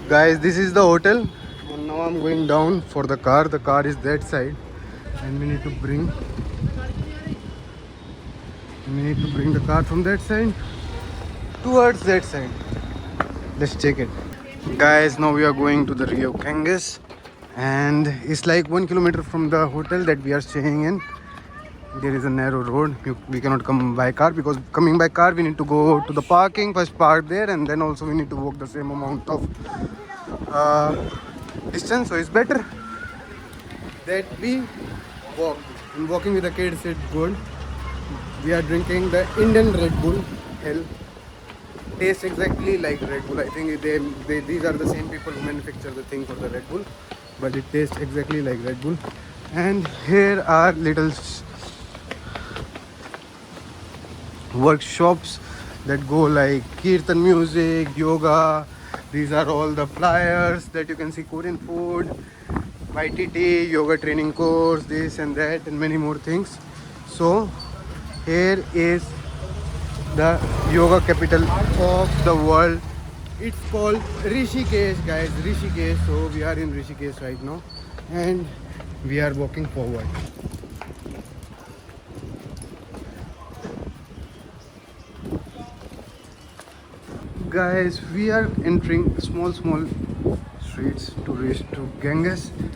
Guys, this is the hotel. And now I'm going down for the car. The car is that side, and we need to bring the car from that side towards that side. Let's check it. Guys, now we are going to the Rio Ganges, and it's like 1 kilometer from the hotel that we are staying in. There is a narrow road. We cannot come by car, because coming by car we need to go to the parking, first park there, and then also we need to walk the same amount of uh, distance. So it's better that we walk. And walking with the kids, it's good. We are drinking the Indian Red Bull. Hell, tastes exactly like Red Bull. I think these are the same people who manufacture the thing for the Red Bull, but it tastes exactly like Red Bull. And here are little workshops that go like kirtan music, yoga. These are all the flyers that you can see. Korean food, YTT, yoga training course, this and that, and many more things. So here is the yoga capital of the world. It's called Rishikesh, guys. Rishikesh. So we are in Rishikesh right now, and we are walking forward. Guys, we are entering small streets to reach to Ganges. And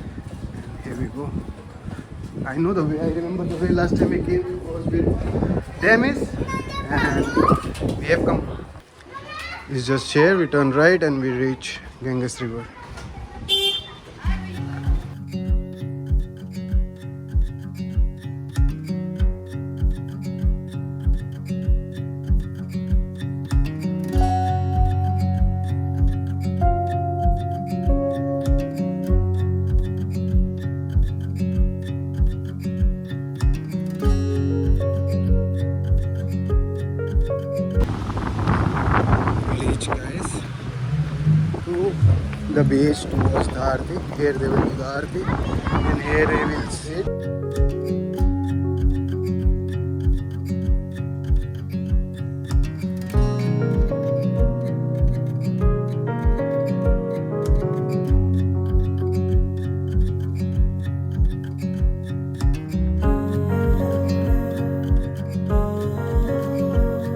here we go. I know the way. I remember the way last time we came. It was with Demis, and we have come. It's just here. We turn right and we reach Ganges River. Reach, guys, to the beach towards the Aarti. Here they will do the Aarti, and here they will sit.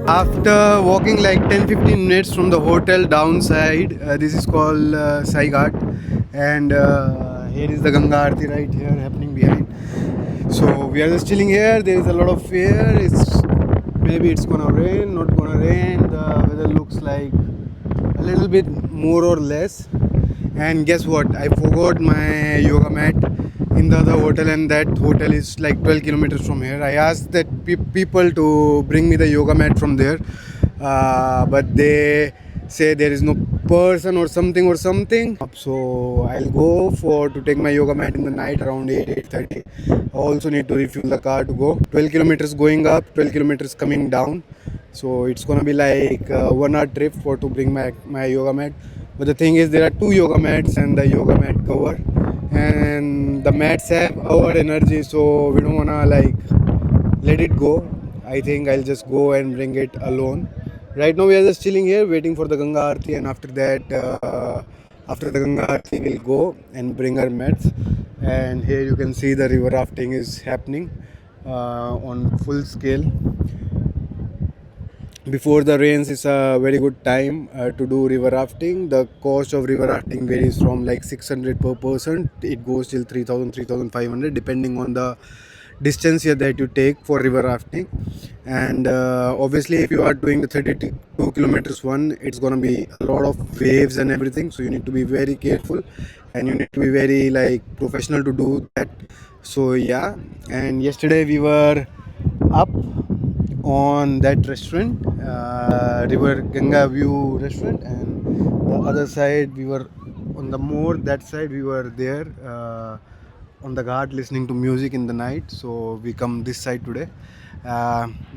After walking like 10-15 minutes from the hotel downside, this is called Sai Ghat, and here is the Ganga Aarti right here happening behind. So we are just chilling here. There is a lot of fear. Maybe it's gonna rain, not gonna rain. The weather looks like a little bit more or less. And guess what? I forgot my yoga mat in the other hotel, and that hotel is like 12 kilometers from here. I asked that people to bring me the yoga mat from there, but they say there is no person or something. So I'll go for to take my yoga mat in the night around 8:30. I also need to refuel the car to go 12 kilometers going up, 12 kilometers coming down. So it's gonna be like a 1 hour trip for to bring my yoga mat. But the thing is, there are two yoga mats and the yoga mat cover, and the mats have our energy, so we don't wanna like let it go. I think I'll just go and bring it alone. Right now we are just chilling here waiting for the Ganga Aarti, and after that, after the Ganga Aarti, we'll go and bring our mats. And here you can see the river rafting is happening on full scale. Before the rains is a very good time to do river rafting. The cost of river rafting varies from like 600 per person. It goes till 3000, 3500 depending on the distance here that you take for river rafting. And obviously if you are doing the 32 kilometers one, it's gonna be a lot of waves and everything, so you need to be very careful and you need to be very like professional to do that. So yeah, and yesterday we were up on that restaurant, River Ganga View restaurant, and the other side we were on the moor. That side we were there on the ghat listening to music in the night. So we come this side today.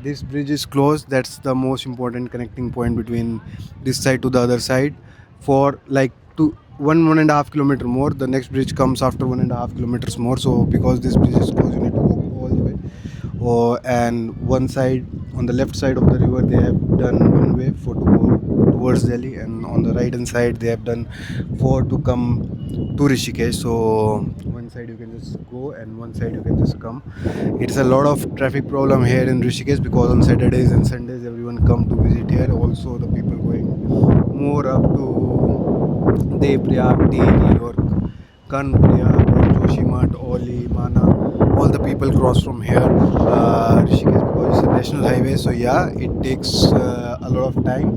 This bridge is closed. That's the most important connecting point between this side to the other side for like 1.5 kilometer more. The next bridge comes after 1.5 kilometers more. So because this bridge is closed, you need to walk all the way. And one side, on the left side of the river, they have done one way for to go towards Delhi, and on the right hand side they have done for to come to Rishikesh. So one side you can just go and one side you can just come. It's a lot of traffic problem here in Rishikesh because on Saturdays and Sundays everyone come to visit here. Also the people going more up to Devriyag, Teli or Kanpriyag or Joshimath, Oli, Mana. All the people cross from here Rishikesh because it's a national highway. So yeah, it takes a lot of time.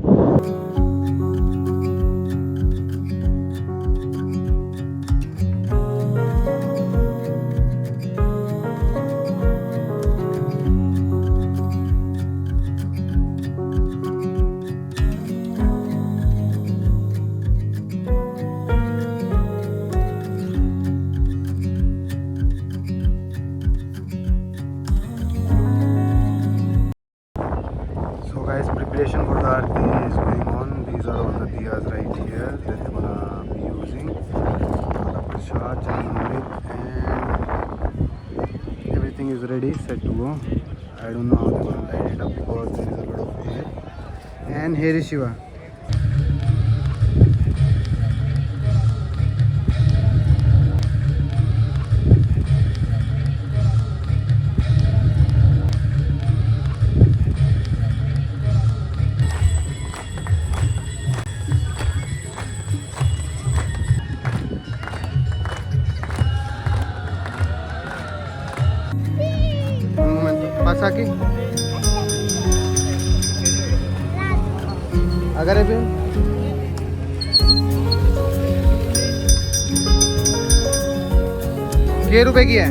So guys, preparation for the aarti is going on. These are all the diyas right here that they're gonna be using. The prasad, Charanamrit, and everything is ready, set to go. I don't know how they're gonna light it up because there is a lot of air. And here is Shiva. Un momento, pasa aquí. Agarre bien. ¿Qué रुपए की है?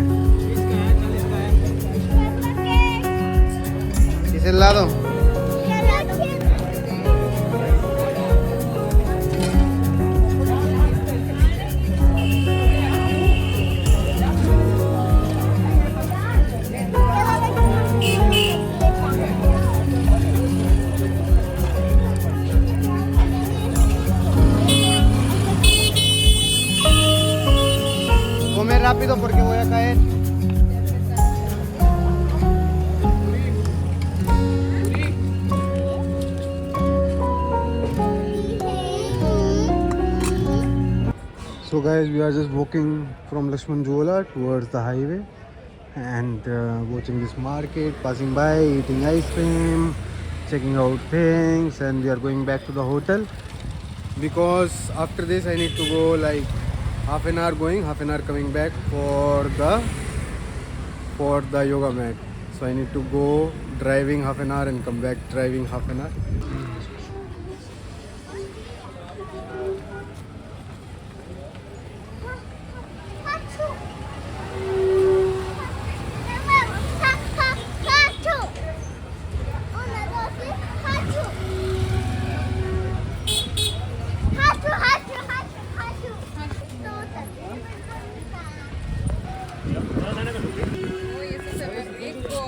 इसे ला दो. Come rápido porque voy a caer. So guys, we are just walking from Lakshman Jhula towards the highway and watching this market, passing by, eating ice cream, checking out things, and we are going back to the hotel because after this I need to go like half an hour going, half an hour coming back for the yoga mat. So I need to go driving half an hour and come back driving half an hour. Uy, eso se ve rico.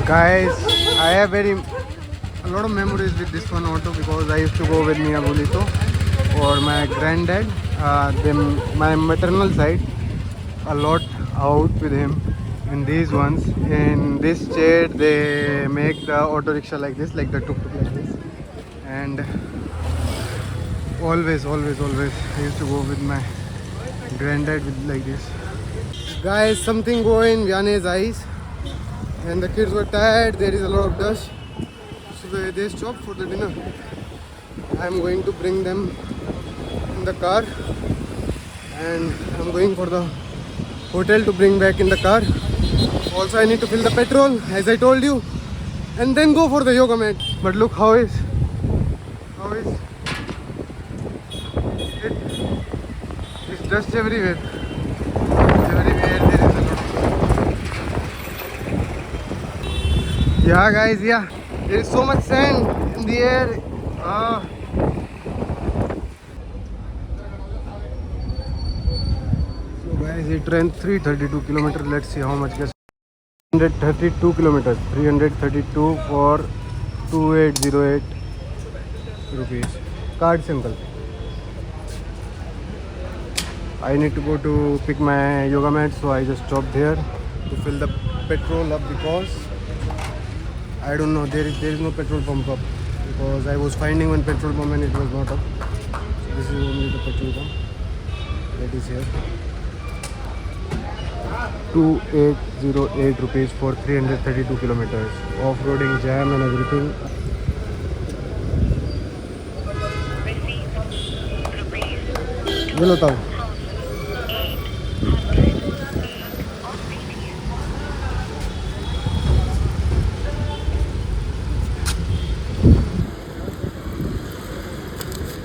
Guys, I have a lot of memories with this one auto because I used to go with Mia Bulito or my granddad, my maternal side, a lot out with him in these ones. In this chair, they make the auto rickshaw like this, like the tuk-tuk like this. And always, I used to go with my granddad with like this. Guys, something go in Vianney's eyes. And the kids were tired, there is a lot of dust, so they stopped for the dinner. I am going to bring them in the car and I am going for the hotel to bring back in the car. Also I need to fill the petrol as I told you and then go for the yoga mat. But look how is it? It's dust everywhere. There is a lot of. Yeah guys, yeah, there is so much sand in the air. So guys, easy train 332 kilometers. Let's see how much gas. 332 kilometers. 332 for 2808 rupees. Card simple. I need to go to pick my yoga mat, so I just stopped here to fill the petrol up because I don't know, there is no petrol pump up because I was finding one petrol pump and it was not up. So this is only the petrol pump that is here. 2808 rupees for 332 kilometers. Off-roading, jam and everything. Hello, Tao.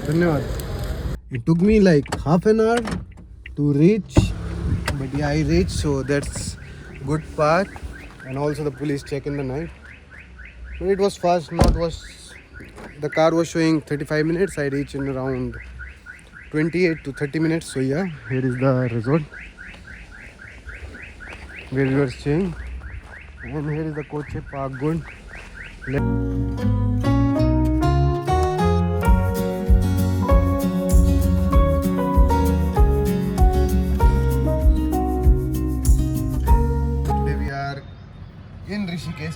धन्यवाद. It took me like half an hour to reach, but yeah, I reached, so that's good part. And also the police check in the night, but it was fast. The car was showing 35 minutes. I reached in around 28 to 30 minutes. So yeah, here is the resort where we were staying, and here is the Koche Park Good.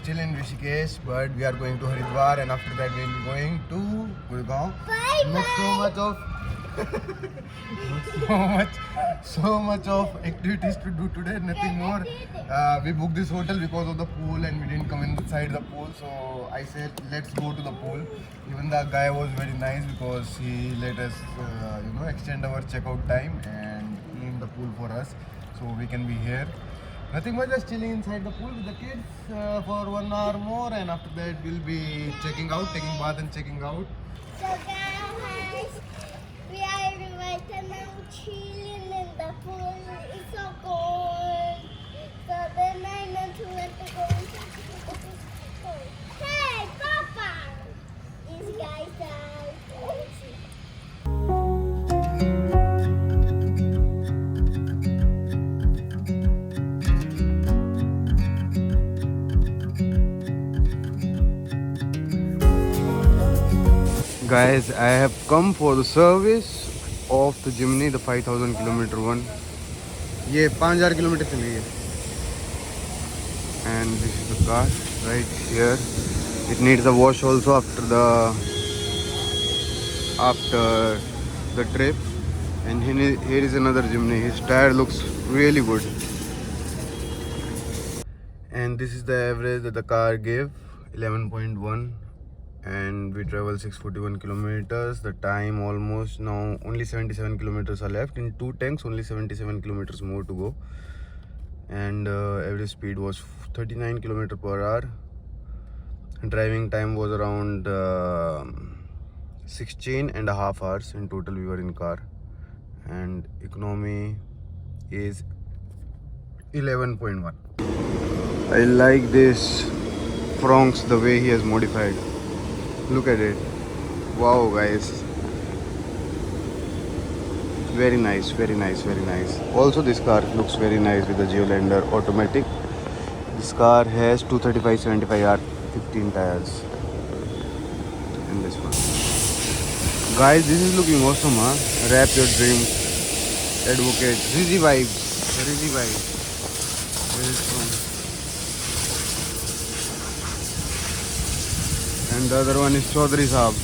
Still in Rishikesh, but we are going to Haridwar, and after that we will be going to Gurgaon. Not so much of activities to do today. Nothing more. We booked this hotel because of the pool, and we didn't come inside the pool. So I said, let's go to the pool. Even the guy was very nice because he let us, extend our checkout time and clean the pool for us, so we can be here. Nothing much, just chilling inside the pool with the kids for 1 hour more, and after that we'll be taking bath and checking out. So guys, we are right now chilling in the pool. It's so cold. So then I know to let to go inside the pool. Hey, Papa! These guys are crazy. Guys, I have come for the service of the Jimny, the 5000 kilometer one. ये 5000 kilometer चली है. And this is the car right here. It needs a wash also after the trip. And here is another Jimny. His tire looks really good. And this is the average that the car gave, 11.1. And we travel 641 kilometers. The time almost now only 77 kilometers are left. In 2 tanks, only 77 kilometers more to go. And average speed was 39 kilometers per hour. Driving time was around 16.5 hours in total. We were in car, and economy is 11.1. I like this Fronx, the way he has modified. Look at it. Wow, guys. Very nice, very nice, very nice. Also, this car looks very nice with the Geolander automatic. This car has 235/75R 15 tires. And this one. Guys, this is looking awesome, huh? Wrap your dreams. Advocate. Rizzy vibes. Rizzy vibes. Where is from? And the other one is Chaudhary Saab.